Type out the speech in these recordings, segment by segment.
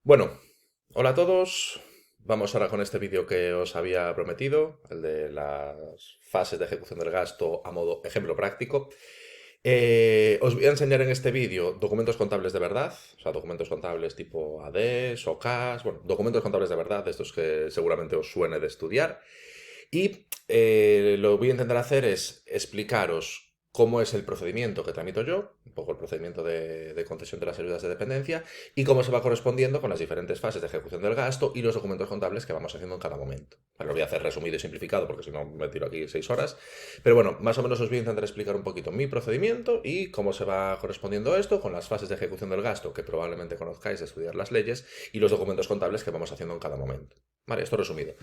Bueno, hola a todos. Vamos ahora con este vídeo que os había prometido, el de las fases de ejecución del gasto a modo ejemplo práctico. Os voy a enseñar en este vídeo documentos contables de verdad, o sea, documentos contables tipo ADES o CAS, bueno, documentos contables de verdad, de estos que seguramente os suene de estudiar. Y lo que voy a intentar hacer es explicaros cómo es el procedimiento que tramito yo, un poco el procedimiento de concesión de las ayudas de dependencia, y cómo se va correspondiendo con las diferentes fases de ejecución del gasto y los documentos contables que vamos haciendo en cada momento. Bueno, lo voy a hacer resumido y simplificado porque si no me tiro aquí 6 horas. Pero bueno, más o menos os voy a intentar explicar un poquito mi procedimiento y cómo se va correspondiendo esto con las fases de ejecución del gasto que probablemente conozcáis de estudiar las leyes y los documentos contables que vamos haciendo en cada momento. Vale, esto resumido.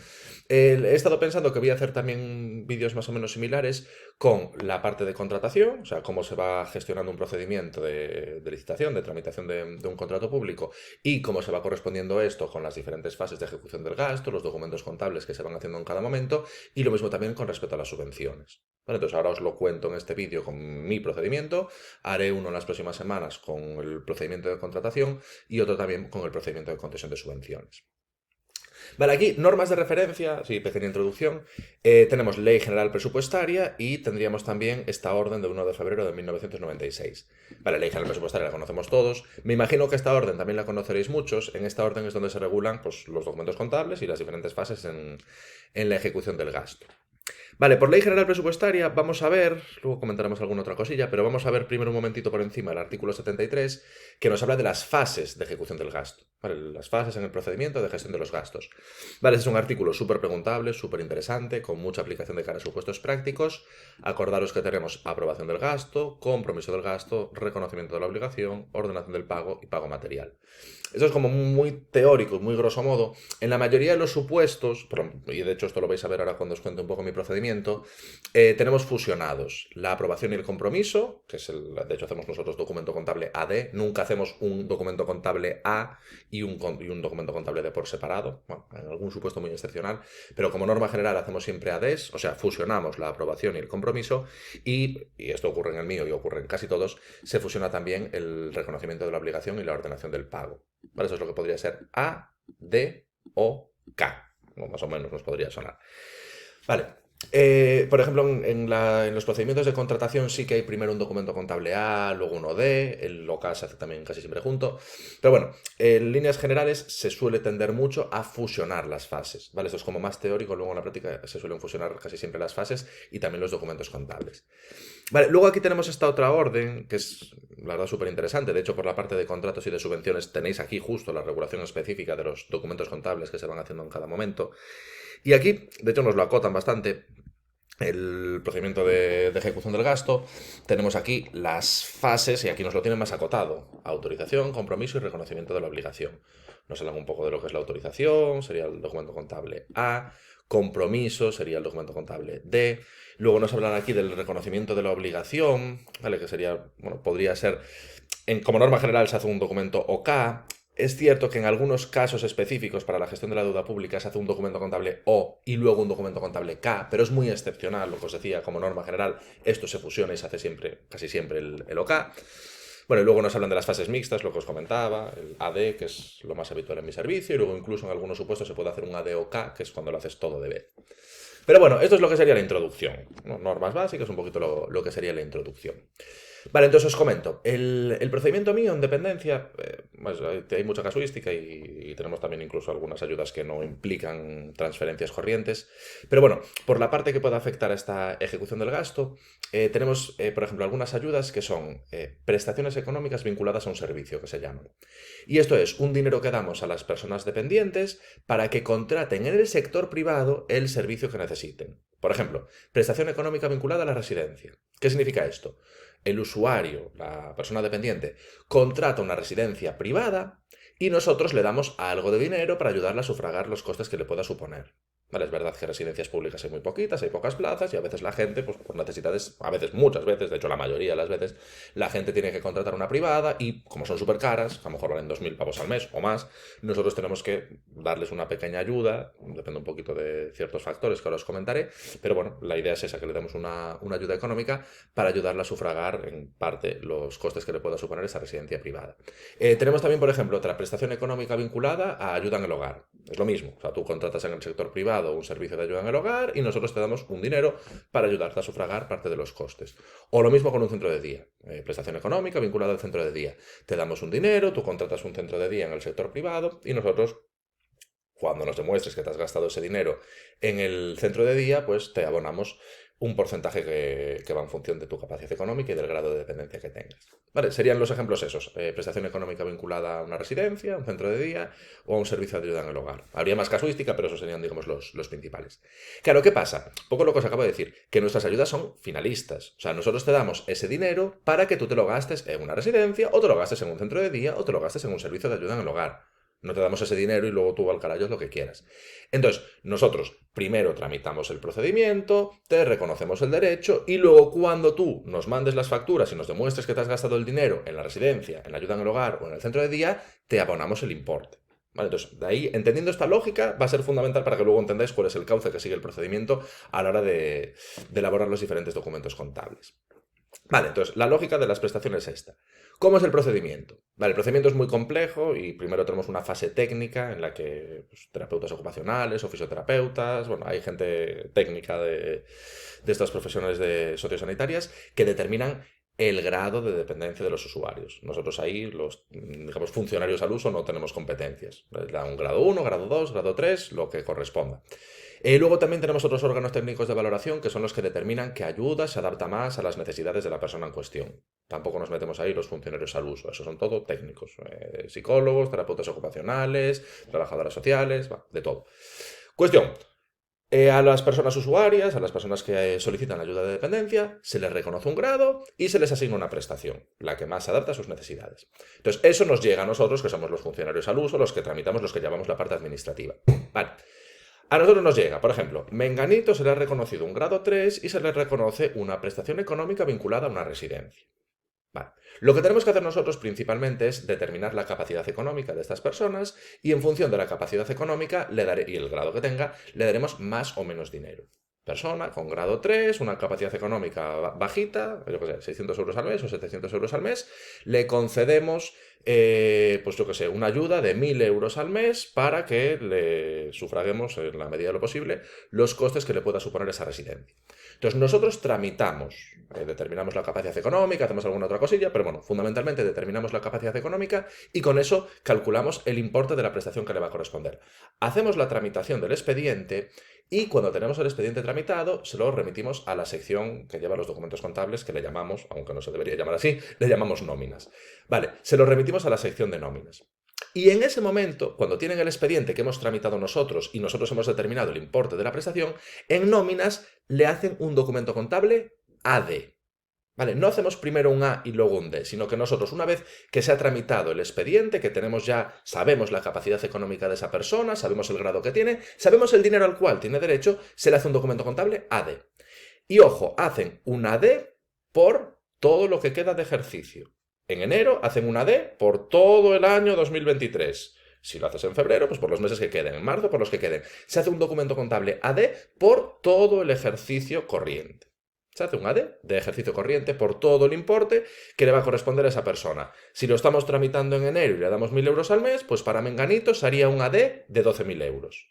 He estado pensando que voy a hacer también vídeos más o menos similares con la parte de contratación, o sea, cómo se va gestionando un procedimiento de licitación, de tramitación de un contrato público y cómo se va correspondiendo esto con las diferentes fases de ejecución del gasto, los documentos contables que se van haciendo en cada momento y lo mismo también con respecto a las subvenciones. Vale, entonces ahora os lo cuento en este vídeo con mi procedimiento, haré uno en las próximas semanas con el procedimiento de contratación y otro también con el procedimiento de concesión de subvenciones. Vale, aquí normas de referencia, sí, pequeña introducción. Tenemos Ley General Presupuestaria y tendríamos también esta orden de 1 de febrero de 1996. Vale, Ley General Presupuestaria la conocemos todos. Me imagino que esta orden también la conoceréis muchos. En esta orden es donde se regulan pues, los documentos contables y las diferentes fases en la ejecución del gasto. Vale, por ley general presupuestaria vamos a ver, luego comentaremos alguna otra cosilla, pero vamos a ver primero un momentito por encima el artículo 73, que nos habla de las fases de ejecución del gasto, ¿vale? Las fases en el procedimiento de gestión de los gastos. Vale, este es un artículo súper preguntable, súper interesante, con mucha aplicación de cara a supuestos prácticos. Acordaros que tenemos aprobación del gasto, compromiso del gasto, reconocimiento de la obligación, ordenación del pago y pago material. Esto es como muy teórico, muy grosso modo. En la mayoría de los supuestos, y de hecho esto lo vais a ver ahora cuando os cuente un poco mi procedimiento, tenemos fusionados la aprobación y el compromiso, que es de hecho hacemos nosotros documento contable AD, nunca hacemos un documento contable A y un documento contable D por separado, bueno, en algún supuesto muy excepcional, pero como norma general hacemos siempre ADs, o sea, fusionamos la aprobación y el compromiso, y esto ocurre en el mío y ocurre en casi todos, se fusiona también el reconocimiento de la obligación y la ordenación del pago. ¿Vale? Eso es lo que podría ser A, D o K. O más o menos nos podría sonar. Vale. Por ejemplo, en los procedimientos de contratación sí que hay primero un documento contable A, luego uno D, el local se hace también casi siempre junto. Pero bueno, en líneas generales se suele tender mucho a fusionar las fases. ¿Vale? Esto es como más teórico, luego en la práctica se suelen fusionar casi siempre las fases y también los documentos contables. Vale, luego aquí tenemos esta otra orden, que es la verdad súper interesante. De hecho, por la parte de contratos y de subvenciones tenéis aquí justo la regulación específica de los documentos contables que se van haciendo en cada momento. Y aquí, de hecho, nos lo acotan bastante el procedimiento de ejecución del gasto. Tenemos aquí las fases y aquí nos lo tienen más acotado. Autorización, compromiso y reconocimiento de la obligación. Nos hablan un poco de lo que es la autorización, sería el documento contable A. Compromiso sería el documento contable D. Luego nos hablan aquí del reconocimiento de la obligación, ¿vale? Que sería, bueno, podría ser, como norma general se hace un documento OK. Es cierto que en algunos casos específicos para la gestión de la deuda pública se hace un documento contable O y luego un documento contable K, pero es muy excepcional, lo que os decía, como norma general, esto se fusiona y se hace siempre, casi siempre el OK. Bueno, y luego nos hablan de las fases mixtas, lo que os comentaba, el AD, que es lo más habitual en mi servicio, y luego incluso en algunos supuestos se puede hacer un AD o K, que es cuando lo haces todo de vez. Pero bueno, esto es lo que sería la introducción, ¿no? Normas básicas, un poquito lo que sería la introducción. Vale, entonces os comento. El procedimiento mío en dependencia, pues, hay mucha casuística y tenemos también incluso algunas ayudas que no implican transferencias corrientes. Pero bueno, por la parte que pueda afectar a esta ejecución del gasto, tenemos, por ejemplo, algunas ayudas que son prestaciones económicas vinculadas a un servicio, que se llaman. Y esto es un dinero que damos a las personas dependientes para que contraten en el sector privado el servicio que necesiten. Por ejemplo, prestación económica vinculada a la residencia. ¿Qué significa esto? El usuario, la persona dependiente, contrata una residencia privada y nosotros le damos algo de dinero para ayudarle a sufragar los costes que le pueda suponer. Vale, es verdad que residencias públicas hay muy poquitas, hay pocas plazas y a veces la gente, pues por necesidades, a veces, muchas veces, de hecho la mayoría de las veces, la gente tiene que contratar una privada y como son súper caras, a lo mejor valen 2.000 pavos al mes o más, nosotros tenemos que darles una pequeña ayuda, depende un poquito de ciertos factores que ahora os comentaré, pero bueno, la idea es esa, que le demos una ayuda económica para ayudarla a sufragar en parte los costes que le pueda suponer esa residencia privada. Tenemos también, por ejemplo, otra prestación económica vinculada a ayuda en el hogar. Es lo mismo, o sea, tú contratas en el sector privado un servicio de ayuda en el hogar y nosotros te damos un dinero para ayudarte a sufragar parte de los costes. O lo mismo con un centro de día, prestación económica vinculada al centro de día. Te damos un dinero, tú contratas un centro de día en el sector privado y nosotros, cuando nos demuestres que te has gastado ese dinero en el centro de día, pues te abonamos un porcentaje que va en función de tu capacidad económica y del grado de dependencia que tengas. Vale, serían los ejemplos esos. Prestación económica vinculada a una residencia, un centro de día o a un servicio de ayuda en el hogar. Habría más casuística, pero esos serían, digamos, los principales. Claro, ¿qué pasa? Un poco lo que os acabo de decir, que nuestras ayudas son finalistas. O sea, nosotros te damos ese dinero para que tú te lo gastes en una residencia, o te lo gastes en un centro de día, o te lo gastes en un servicio de ayuda en el hogar. No te damos ese dinero y luego tú al carajo lo que quieras. Entonces, nosotros primero tramitamos el procedimiento, te reconocemos el derecho y luego cuando tú nos mandes las facturas y nos demuestres que te has gastado el dinero en la residencia, en la ayuda en el hogar o en el centro de día, te abonamos el importe. Vale, entonces, de ahí, entendiendo esta lógica, va a ser fundamental para que luego entendáis cuál es el cauce que sigue el procedimiento a la hora de elaborar los diferentes documentos contables. Vale, entonces, la lógica de las prestaciones es esta. ¿Cómo es el procedimiento? Vale, el procedimiento es muy complejo y primero tenemos una fase técnica en la que pues, terapeutas ocupacionales o fisioterapeutas, bueno, hay gente técnica de estas profesiones sociosanitarias que determinan el grado de dependencia de los usuarios. Nosotros ahí, los digamos, funcionarios al uso, no tenemos competencias. Les da un grado 1, grado 2, grado 3, lo que corresponda. Luego también tenemos otros órganos técnicos de valoración que son los que determinan qué ayuda se adapta más a las necesidades de la persona en cuestión. Tampoco nos metemos ahí los funcionarios al uso, esos son todo técnicos, psicólogos, terapeutas ocupacionales, trabajadoras sociales, de todo. Cuestión, a las personas usuarias, a las personas que solicitan ayuda de dependencia, se les reconoce un grado y se les asigna una prestación, la que más se adapta a sus necesidades. Entonces, eso nos llega a nosotros, que somos los funcionarios al uso, los que tramitamos, los que llevamos la parte administrativa. Vale. A nosotros nos llega, por ejemplo, Menganito se le ha reconocido un grado 3 y se le reconoce una prestación económica vinculada a una residencia. Vale. Lo que tenemos que hacer nosotros principalmente es determinar la capacidad económica de estas personas y en función de la capacidad económica y el grado que tenga, le daremos más o menos dinero. Persona con grado 3, una capacidad económica bajita, yo qué sé, 600 euros al mes o 700 euros al mes, le concedemos, pues yo qué sé, una ayuda de 1.000 euros al mes para que le sufraguemos en la medida de lo posible los costes que le pueda suponer esa residencia. Entonces nosotros tramitamos, determinamos la capacidad económica, hacemos alguna otra cosilla, pero bueno, fundamentalmente determinamos la capacidad económica y con eso calculamos el importe de la prestación que le va a corresponder. Hacemos la tramitación del expediente y cuando tenemos el expediente tramitado se lo remitimos a la sección que lleva los documentos contables, que le llamamos, aunque no se debería llamar así, le llamamos nóminas. Vale, se lo remitimos a la sección de nóminas. Y en ese momento, cuando tienen el expediente que hemos tramitado nosotros y nosotros hemos determinado el importe de la prestación, en nóminas le hacen un documento contable AD. ¿Vale? No hacemos primero un A y luego un D, sino que nosotros, una vez que se ha tramitado el expediente, que tenemos ya, sabemos la capacidad económica de esa persona, sabemos el grado que tiene, sabemos el dinero al cual tiene derecho, se le hace un documento contable AD. Y ojo, hacen un AD por todo lo que queda de ejercicio. En enero hacen un AD por todo el año 2023. Si lo haces en febrero, pues por los meses que queden. En marzo, por los que queden. Se hace un documento contable AD por todo el ejercicio corriente. Se hace un AD de ejercicio corriente por todo el importe que le va a corresponder a esa persona. Si lo estamos tramitando en enero y le damos 1.000 euros al mes, pues para Menganito sería un AD de 12.000 euros.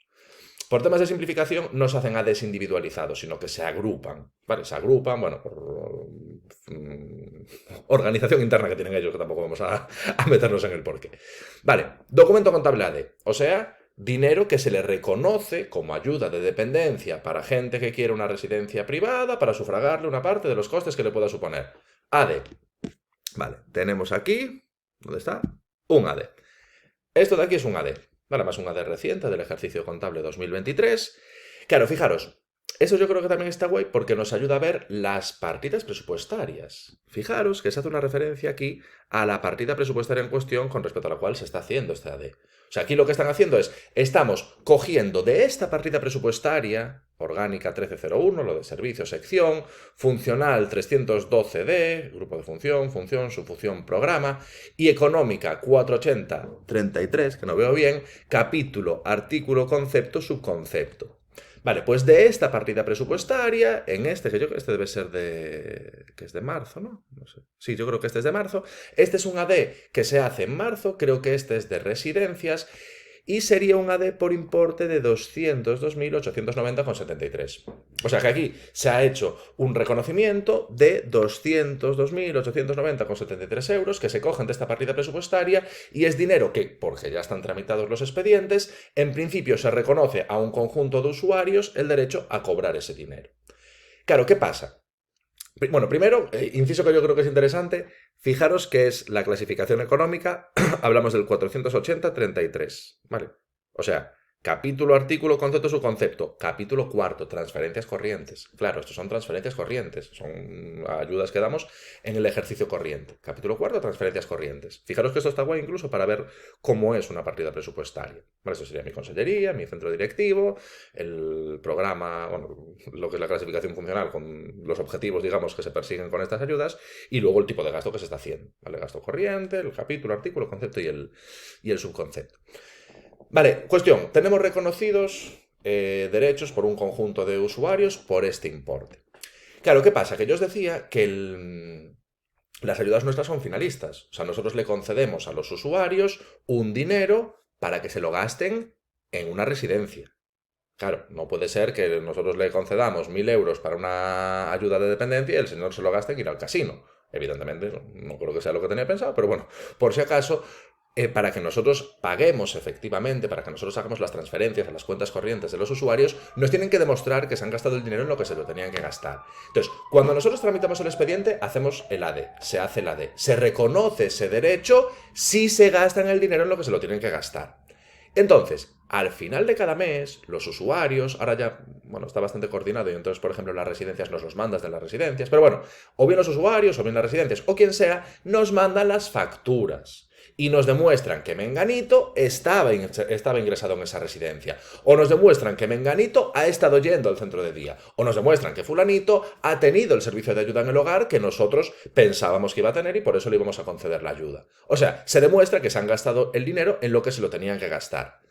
Por temas de simplificación no se hacen ADs individualizados, sino que se agrupan. ¿Vale? Se agrupan, bueno, por organización interna que tienen ellos, que tampoco vamos a meternos en el porqué. Vale, documento contable AD. O sea, dinero que se le reconoce como ayuda de dependencia para gente que quiere una residencia privada para sufragarle una parte de los costes que le pueda suponer. AD. Vale, tenemos aquí, ¿dónde está? Un AD. Esto de aquí es un AD. Vale, más un AD reciente del ejercicio contable 2023. Claro, fijaros, Eso yo creo que también está guay porque nos ayuda a ver las partidas presupuestarias. Fijaros que se hace una referencia aquí a la partida presupuestaria en cuestión con respecto a la cual se está haciendo este AD. O sea, aquí lo que están haciendo es, estamos cogiendo de esta partida presupuestaria, orgánica 1301, lo de servicio, sección, funcional 312D, grupo de función, subfunción, programa, y económica 480-33, que no veo bien, capítulo, artículo, concepto, subconcepto. Vale, pues de esta partida presupuestaria, en este, que yo creo que este debe ser que es de marzo, ¿no? No sé. Sí, yo creo que este es de marzo. Este es un AD que se hace en marzo, creo que este es de residencias, y sería un AD por importe de 202.890,73. O sea que aquí se ha hecho un reconocimiento de 202.890,73 euros que se cogen de esta partida presupuestaria y es dinero que, porque ya están tramitados los expedientes, en principio se reconoce a un conjunto de usuarios el derecho a cobrar ese dinero. Claro, ¿qué pasa? Bueno, primero, inciso que yo creo que es interesante, fijaros que es la clasificación económica, hablamos del 480-33, ¿vale? O sea, capítulo, artículo, concepto, subconcepto. Capítulo cuarto, transferencias corrientes. Claro, estos son transferencias corrientes, son ayudas que damos en el ejercicio corriente. Capítulo cuarto, transferencias corrientes. Fijaros que esto está guay incluso para ver cómo es una partida presupuestaria. Vale, eso sería mi consellería, mi centro directivo, el programa, bueno, lo que es la clasificación funcional con los objetivos, digamos, que se persiguen con estas ayudas, y luego el tipo de gasto que se está haciendo. ¿Vale? Gasto corriente, el capítulo, artículo, concepto y el subconcepto. Vale, cuestión. Tenemos reconocidos derechos por un conjunto de usuarios por este importe. Claro, ¿qué pasa? Que yo os decía que las ayudas nuestras son finalistas. O sea, nosotros le concedemos a los usuarios un dinero para que se lo gasten en una residencia. Claro, no puede ser que nosotros le concedamos 1.000 euros para una ayuda de dependencia y el señor se lo gaste en ir al casino. Evidentemente, no creo que sea lo que tenía pensado, pero bueno, por si acaso, para que nosotros paguemos efectivamente, para que nosotros hagamos las transferencias a las cuentas corrientes de los usuarios, nos tienen que demostrar que se han gastado el dinero en lo que se lo tenían que gastar. Entonces, cuando nosotros tramitamos el expediente, hacemos el AD, se hace el AD, se reconoce ese derecho si se gastan el dinero en lo que se lo tienen que gastar. Entonces, al final de cada mes, los usuarios, ahora ya, bueno, está bastante coordinado y entonces, por ejemplo, las residencias nos los mandas de las residencias, pero bueno, o bien los usuarios, o bien las residencias, o quien sea, nos mandan las facturas y nos demuestran que Menganito estaba ingresado en esa residencia, o nos demuestran que Menganito ha estado yendo al centro de día, o nos demuestran que Fulanito ha tenido el servicio de ayuda en el hogar que nosotros pensábamos que iba a tener y por eso le íbamos a conceder la ayuda. O sea, se demuestra que se han gastado el dinero en lo que se lo tenían que gastar.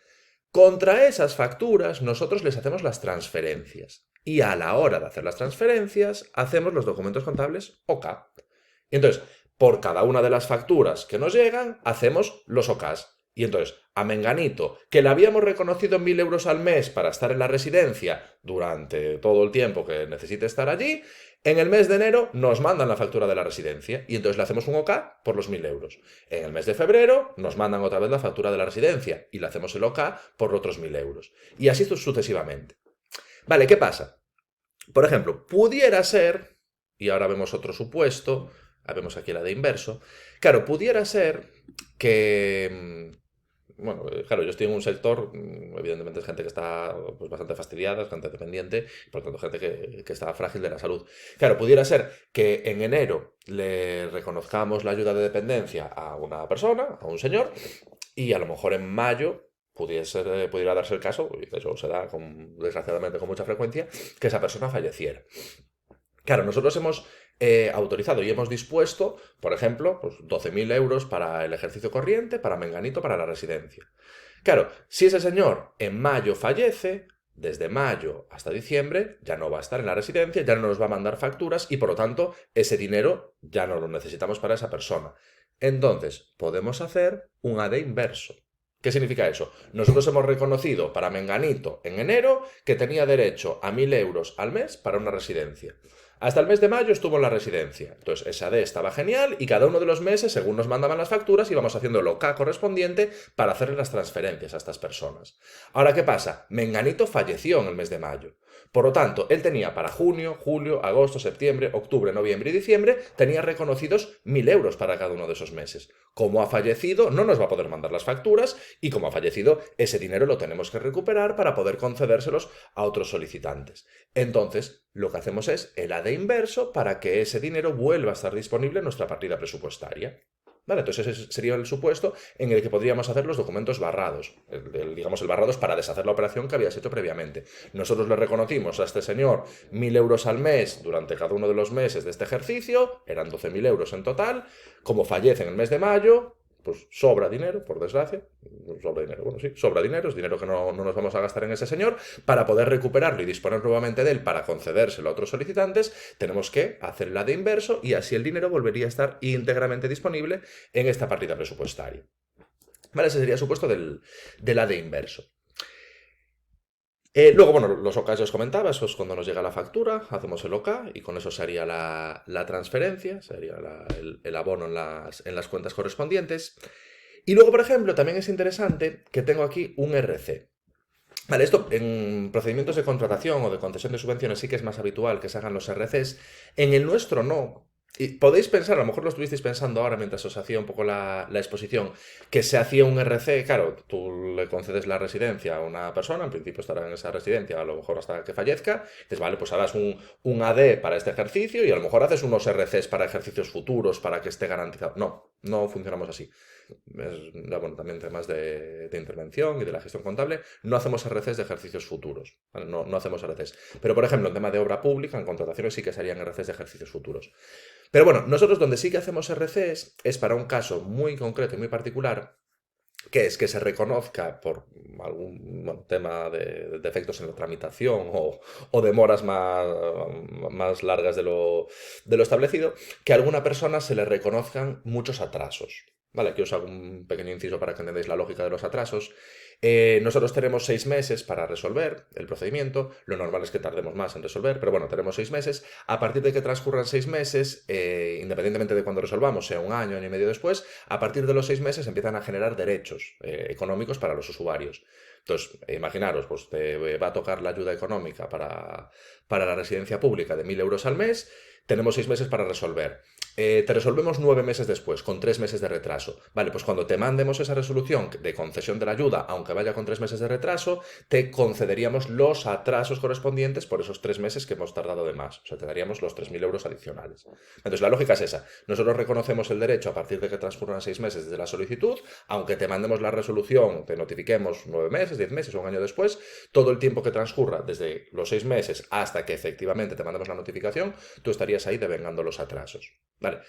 Contra esas facturas nosotros les hacemos las transferencias y a la hora de hacer las transferencias hacemos los documentos contables OK. Y entonces, por cada una de las facturas que nos llegan, hacemos los OKs. Y entonces, a Menganito, que le habíamos reconocido 1.000 euros al mes para estar en la residencia durante todo el tiempo que necesite estar allí, en el mes de enero nos mandan la factura de la residencia y entonces le hacemos un OK por los 1.000 euros. En el mes de febrero nos mandan otra vez la factura de la residencia y le hacemos el OK por otros 1.000 euros. Y así sucesivamente. Vale, ¿qué pasa? Por ejemplo, pudiera ser, y ahora vemos otro supuesto, vemos aquí la de inverso, claro, pudiera ser que... Bueno, claro, yo estoy en un sector, evidentemente es gente que está pues, bastante fastidiada, es gente dependiente, por lo tanto gente que está frágil de la salud. Claro, pudiera ser que en enero le reconozcamos la ayuda de dependencia a una persona, a un señor, y a lo mejor en mayo pudiera darse el caso, y eso se da desgraciadamente con mucha frecuencia, que esa persona falleciera. Claro, nosotros hemos autorizado y hemos dispuesto, por ejemplo, pues 12.000 euros para el ejercicio corriente, para Menganito, para la residencia. Claro, si ese señor en mayo fallece, desde mayo hasta diciembre ya no va a estar en la residencia, ya no nos va a mandar facturas y por lo tanto ese dinero ya no lo necesitamos para esa persona. Entonces, podemos hacer un AD inverso. ¿Qué significa eso? Nosotros hemos reconocido para Menganito en enero que tenía derecho a 1.000 euros al mes para una residencia. Hasta el mes de mayo estuvo en la residencia. Entonces, esa AD estaba genial y cada uno de los meses, según nos mandaban las facturas, íbamos haciendo el OK correspondiente para hacerle las transferencias a estas personas. Ahora, ¿qué pasa? Menganito falleció en el mes de mayo. Por lo tanto, él tenía para junio, julio, agosto, septiembre, octubre, noviembre y diciembre, tenía reconocidos 1.000 euros para cada uno de esos meses. Como ha fallecido, no nos va a poder mandar las facturas y como ha fallecido, ese dinero lo tenemos que recuperar para poder concedérselos a otros solicitantes. Entonces, lo que hacemos es el AD inverso para que ese dinero vuelva a estar disponible en nuestra partida presupuestaria. ¿Vale? Entonces ese sería el supuesto en el que podríamos hacer los documentos barrados. Digamos, el barrado es para deshacer la operación que habías hecho previamente. Nosotros le reconocimos a este señor 1.000 euros al mes durante cada uno de los meses de este ejercicio, eran 12.000 euros en total. Como fallece en el mes de mayo, pues sobra dinero, por desgracia. Sobra dinero, bueno, sí, sobra dinero, es dinero que no nos vamos a gastar en ese señor. Para poder recuperarlo y disponer nuevamente de él para concedérselo a otros solicitantes, tenemos que hacer el AD inverso y así el dinero volvería a estar íntegramente disponible en esta partida presupuestaria. ¿Vale? Ese sería el supuesto del AD inverso. Luego, bueno, los OK ya os comentaba, eso es cuando nos llega la factura, hacemos el OK y con eso se haría la transferencia, se haría el abono en las cuentas correspondientes. Y luego, por ejemplo, también es interesante que tengo aquí un RC. Vale, esto en procedimientos de contratación o de concesión de subvenciones sí que es más habitual que se hagan los RCs. En el nuestro no. Y podéis pensar, a lo mejor lo estuvisteis pensando ahora mientras os hacía un poco la exposición, que se hacía un RC, claro, tú le concedes la residencia a una persona, en principio estará en esa residencia a lo mejor hasta que fallezca, dices, vale, pues harás un AD para este ejercicio y a lo mejor haces unos RCs para ejercicios futuros para que esté garantizado. No, no funcionamos así. Bueno, también temas de intervención y de la gestión contable, no hacemos RCs de ejercicios futuros, ¿vale? No hacemos RCs. Pero, por ejemplo, en tema de obra pública, en contrataciones sí que serían RCs de ejercicios futuros. Pero bueno, nosotros donde sí que hacemos RCs es para un caso muy concreto y muy particular, que es que se reconozca por algún tema de defectos en la tramitación o demoras más largas de lo establecido, que a alguna persona se le reconozcan muchos atrasos. Vale, aquí os hago un pequeño inciso para que entendáis la lógica de los atrasos. Nosotros tenemos 6 meses para resolver el procedimiento, lo normal es que tardemos más en resolver, pero bueno, tenemos 6 meses. A partir de que transcurran 6 meses, independientemente de cuando resolvamos, sea un año y medio después, a partir de los 6 meses empiezan a generar derechos económicos para los usuarios. Entonces, imaginaros, pues te va a tocar la ayuda económica para la residencia pública de 1.000 euros al mes, tenemos 6 meses para resolver. Te resolvemos 9 meses después, con 3 meses de retraso. Vale, pues cuando te mandemos esa resolución de concesión de la ayuda, aunque vaya con 3 meses de retraso, te concederíamos los atrasos correspondientes por esos 3 meses que hemos tardado de más. O sea, te daríamos los 3.000 euros adicionales. Entonces, la lógica es esa. Nosotros reconocemos el derecho a partir de que transcurran 6 meses desde la solicitud, aunque te mandemos la resolución, te notifiquemos 9 meses, 10 meses o un año después, todo el tiempo que transcurra desde los 6 meses hasta que efectivamente te mandemos la notificación, tú estarías ahí devengando los atrasos. Vale.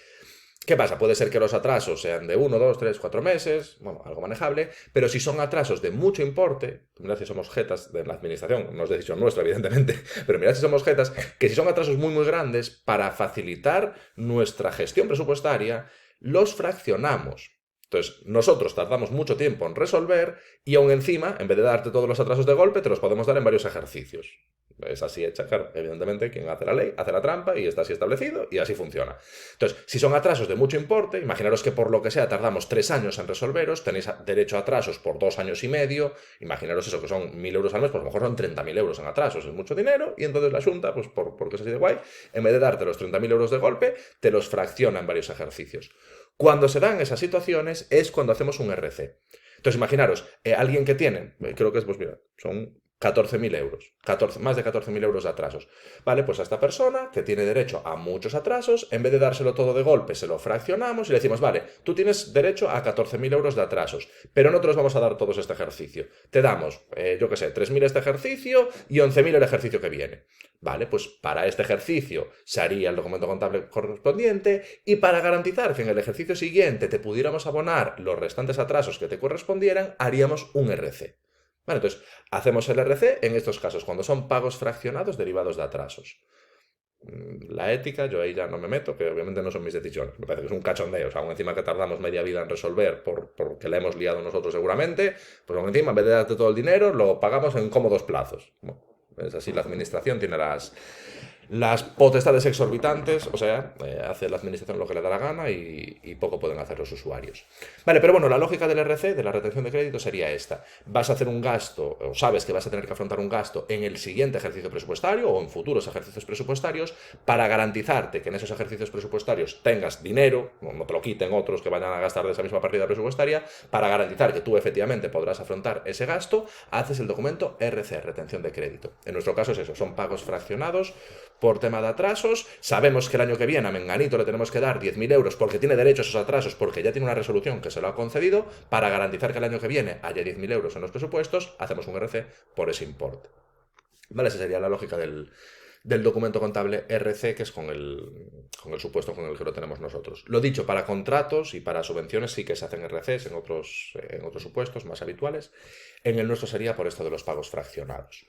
¿Qué pasa? Puede ser que los atrasos sean de 1, 2, 3, 4 meses, bueno, algo manejable, pero si son atrasos de mucho importe, mirad si somos jetas de la administración, no es decisión nuestra, evidentemente, pero mirad si somos jetas, que si son atrasos muy, muy grandes, para facilitar nuestra gestión presupuestaria, los fraccionamos. Entonces, nosotros tardamos mucho tiempo en resolver y aún encima, en vez de darte todos los atrasos de golpe, te los podemos dar en varios ejercicios. Es así hecha, claro, evidentemente quien hace la ley hace la trampa y está así establecido y así funciona. Entonces, si son atrasos de mucho importe, imaginaros que por lo que sea tardamos 3 años en resolveros, tenéis derecho a atrasos por 2 años y medio, imaginaros eso, que son 1.000 euros al mes, pues a lo mejor son 30.000 euros en atrasos, es mucho dinero, y entonces la Junta, pues porque es así de guay, en vez de darte los 30.000 euros de golpe, te los fracciona en varios ejercicios. Cuando se dan esas situaciones es cuando hacemos un RC. Entonces, imaginaros, alguien que tiene, creo que es, pues mira, son 14.000 euros, más de 14.000 euros de atrasos. Vale, pues a esta persona que tiene derecho a muchos atrasos, en vez de dárselo todo de golpe, se lo fraccionamos y le decimos, vale, tú tienes derecho a 14.000 euros de atrasos, pero no te los vamos a dar todos este ejercicio. Te damos, yo qué sé, 3.000 este ejercicio y 11.000 el ejercicio que viene. Vale, pues para este ejercicio se haría el documento contable correspondiente y para garantizar que en el ejercicio siguiente te pudiéramos abonar los restantes atrasos que te correspondieran, haríamos un RC. Vale, entonces, hacemos el RC en estos casos, cuando son pagos fraccionados derivados de atrasos. La ética, yo ahí ya no me meto, que obviamente no son mis decisiones. Me parece que es un cachondeo. O sea, aún encima que tardamos media vida en resolver porque la hemos liado nosotros seguramente, pues aún encima, en vez de darte todo el dinero, lo pagamos en cómodos plazos. Bueno, es así, la administración tiene las las potestades exorbitantes, o sea, hace la administración lo que le da la gana y poco pueden hacer los usuarios. Vale, pero bueno, la lógica del RC, de la retención de crédito, sería esta. Vas a hacer un gasto, o sabes que vas a tener que afrontar un gasto en el siguiente ejercicio presupuestario o en futuros ejercicios presupuestarios para garantizarte que en esos ejercicios presupuestarios tengas dinero, no te lo quiten otros que vayan a gastar de esa misma partida presupuestaria, para garantizar que tú efectivamente podrás afrontar ese gasto, haces el documento RC, retención de crédito. En nuestro caso es eso, son pagos fraccionados por tema de atrasos. Sabemos que el año que viene a Menganito le tenemos que dar 10.000 euros porque tiene derecho a esos atrasos, porque ya tiene una resolución que se lo ha concedido. Para garantizar que el año que viene haya 10.000 euros en los presupuestos, hacemos un RC por ese importe. ¿Vale? Esa sería la lógica del documento contable RC, que es con el supuesto con el que lo tenemos nosotros. Lo dicho, para contratos y para subvenciones sí que se hacen RCs en otros supuestos más habituales. En el nuestro sería por esto de los pagos fraccionados.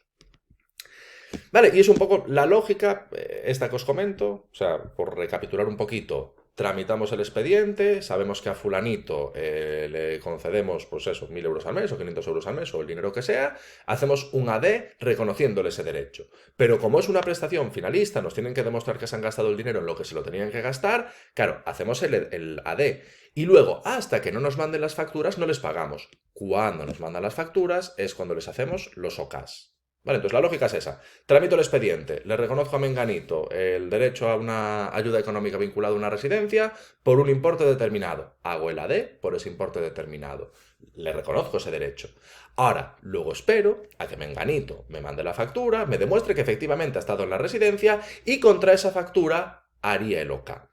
Vale, y es un poco la lógica, esta que os comento, o sea, por recapitular un poquito, tramitamos el expediente, sabemos que a fulanito le concedemos, pues eso, 1.000 euros al mes o 500 euros al mes o el dinero que sea, hacemos un AD reconociéndole ese derecho. Pero como es una prestación finalista, nos tienen que demostrar que se han gastado el dinero en lo que se lo tenían que gastar, claro, hacemos el AD. Y luego, hasta que no nos manden las facturas, no les pagamos. Cuando nos mandan las facturas es cuando les hacemos los OCAs. Vale, entonces la lógica es esa. Tramito el expediente, le reconozco a Menganito el derecho a una ayuda económica vinculada a una residencia por un importe determinado. Hago el AD por ese importe determinado. Le reconozco ese derecho. Ahora, luego espero a que Menganito me mande la factura, me demuestre que efectivamente ha estado en la residencia y contra esa factura haría el OCA.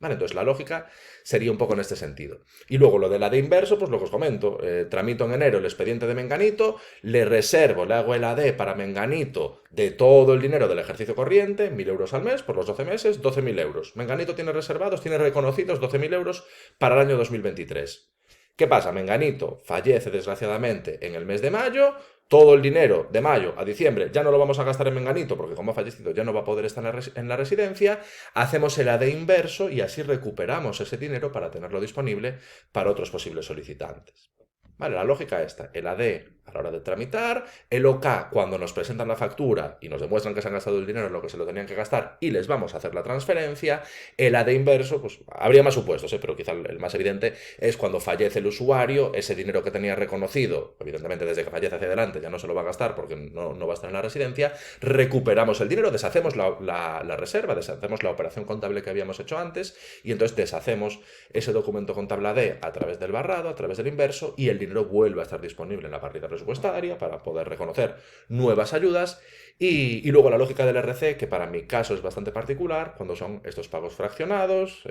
Vale, entonces la lógica sería un poco en este sentido. Y luego lo de la de inverso, pues lo que os comento. Tramito en enero el expediente de Menganito, le reservo, le hago el AD para Menganito de todo el dinero del ejercicio corriente, 1.000 euros al mes por los 12 meses, 12.000 euros. Menganito tiene reservados, tiene reconocidos 12.000 euros para el año 2023. ¿Qué pasa? Menganito fallece desgraciadamente en el mes de mayo. Todo el dinero de mayo a diciembre ya no lo vamos a gastar en Menganito porque como ha fallecido ya no va a poder estar en la residencia. Hacemos el AD inverso y así recuperamos ese dinero para tenerlo disponible para otros posibles solicitantes. Vale, la lógica esta, el AD a la hora de tramitar, el OK cuando nos presentan la factura y nos demuestran que se han gastado el dinero en lo que se lo tenían que gastar y les vamos a hacer la transferencia, el AD inverso, pues habría más supuestos, pero quizá el más evidente es cuando fallece el usuario, ese dinero que tenía reconocido, evidentemente desde que fallece hacia adelante ya no se lo va a gastar porque no va a estar en la residencia, recuperamos el dinero, deshacemos la reserva, deshacemos la operación contable que habíamos hecho antes y entonces deshacemos ese documento contable AD a través del barrado, a través del inverso y el dinero vuelve a estar disponible en la partida presupuestaria para poder reconocer nuevas ayudas y luego la lógica del RC, que para mi caso es bastante particular, cuando son estos pagos fraccionados,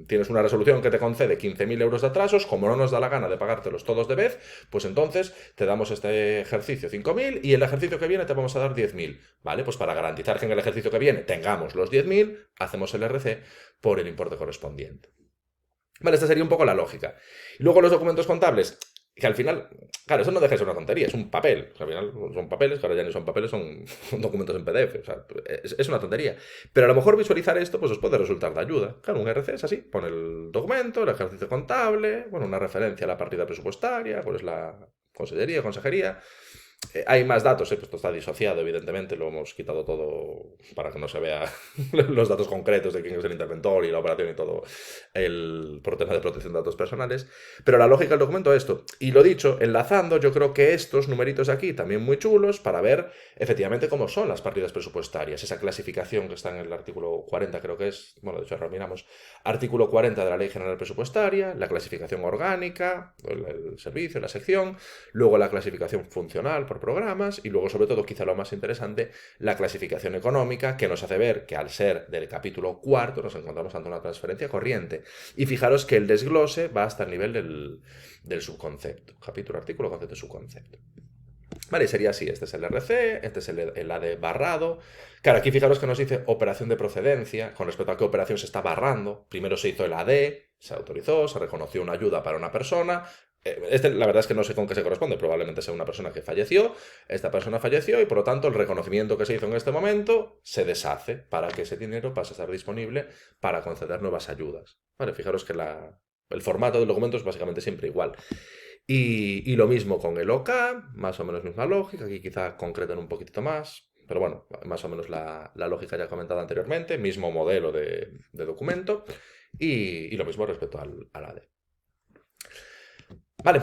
tienes una resolución que te concede 15.000 euros de atrasos, como no nos da la gana de pagártelos todos de vez, pues entonces te damos este ejercicio 5.000 y el ejercicio que viene te vamos a dar 10.000, ¿vale? Pues para garantizar que en el ejercicio que viene tengamos los 10.000, hacemos el RC por el importe correspondiente. Vale, esta sería un poco la lógica. Y luego los documentos contables, que al final, claro, eso no deja de ser una tontería, es un papel. O sea, al final son papeles, que ahora ya no son papeles, son documentos en PDF. O sea, es una tontería. Pero a lo mejor visualizar esto pues os puede resultar de ayuda. Claro, un RC es así, pone el documento, el ejercicio contable, bueno, una referencia a la partida presupuestaria, cuál es la consellería, consejería. Hay más datos, pues esto está disociado, evidentemente, lo hemos quitado todo para que no se vea los datos concretos de quién es el interventor y la operación y todo por tema de protección de datos personales. Pero la lógica del documento es esto. Y lo dicho, enlazando, yo creo que estos numeritos de aquí también muy chulos para ver efectivamente cómo son las partidas presupuestarias. Esa clasificación que está en el artículo 40, creo que es, bueno, de hecho ahora miramos, artículo 40 de la Ley General Presupuestaria, la clasificación orgánica, el servicio, la sección, luego la clasificación funcional por programas y luego sobre todo quizá lo más interesante la clasificación económica que nos hace ver que al ser del capítulo cuarto nos encontramos ante una transferencia corriente y fijaros que el desglose va hasta el nivel del subconcepto, capítulo, artículo, concepto, subconcepto. Vale, sería así, este es el RC, este es el AD barrado. Claro, aquí fijaros que nos dice operación de procedencia, con respecto a qué operación se está barrando. Primero se hizo el AD, se autorizó, se reconoció una ayuda para una persona. La verdad es que no sé con qué se corresponde, probablemente sea una persona que falleció, esta persona falleció y por lo tanto el reconocimiento que se hizo en este momento se deshace para que ese dinero pase a estar disponible para conceder nuevas ayudas. Vale, fijaros que el formato del documento es básicamente siempre igual. Y lo mismo con el OK, más o menos misma lógica, aquí quizá concretan un poquitito más. pero bueno, más o menos la lógica ya comentada anteriormente, mismo modelo de documento y lo mismo respecto al ADE. Vale,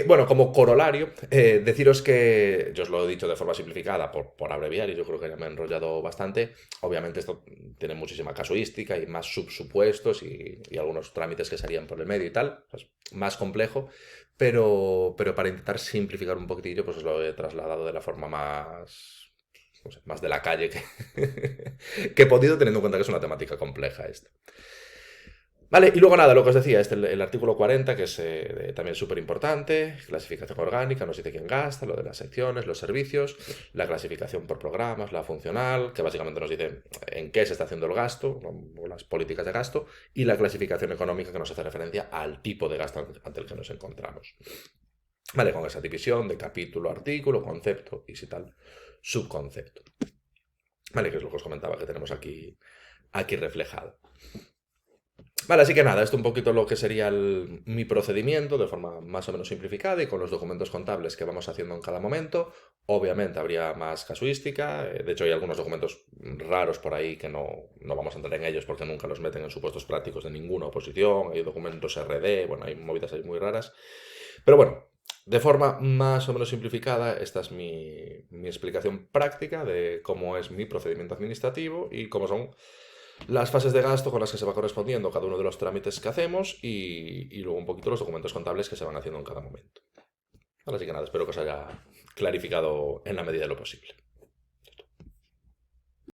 bueno, como corolario, deciros que yo os lo he dicho de forma simplificada por abreviar y yo creo que ya me he enrollado bastante. Obviamente esto tiene muchísima casuística y más subsupuestos y algunos trámites que salían por el medio y tal, es más complejo, pero para intentar simplificar un poquitillo, pues os lo he trasladado de la forma más, no sé, más de la calle que, que he podido, teniendo en cuenta que es una temática compleja esta. Vale, y luego nada, lo que os decía, el artículo 40, que es también súper importante, clasificación orgánica, nos dice quién gasta, lo de las secciones, los servicios, la clasificación por programas, la funcional, que básicamente nos dice en qué se está haciendo el gasto, o las políticas de gasto, y la clasificación económica, que nos hace referencia al tipo de gasto ante el que nos encontramos. Vale, con esa división de capítulo, artículo, concepto y si tal, subconcepto. Vale, que es lo que os comentaba que tenemos aquí reflejado. Vale, así que nada, esto un poquito lo que sería mi procedimiento de forma más o menos simplificada y con los documentos contables que vamos haciendo en cada momento. Obviamente habría más casuística, de hecho hay algunos documentos raros por ahí que no vamos a entrar en ellos porque nunca los meten en supuestos prácticos de ninguna oposición, hay documentos RD, bueno, hay movidas ahí muy raras. Pero bueno, de forma más o menos simplificada, esta es mi explicación práctica de cómo es mi procedimiento administrativo y cómo son las fases de gasto con las que se va correspondiendo cada uno de los trámites que hacemos y luego un poquito los documentos contables que se van haciendo en cada momento. Así que nada, espero que os haya clarificado en la medida de lo posible.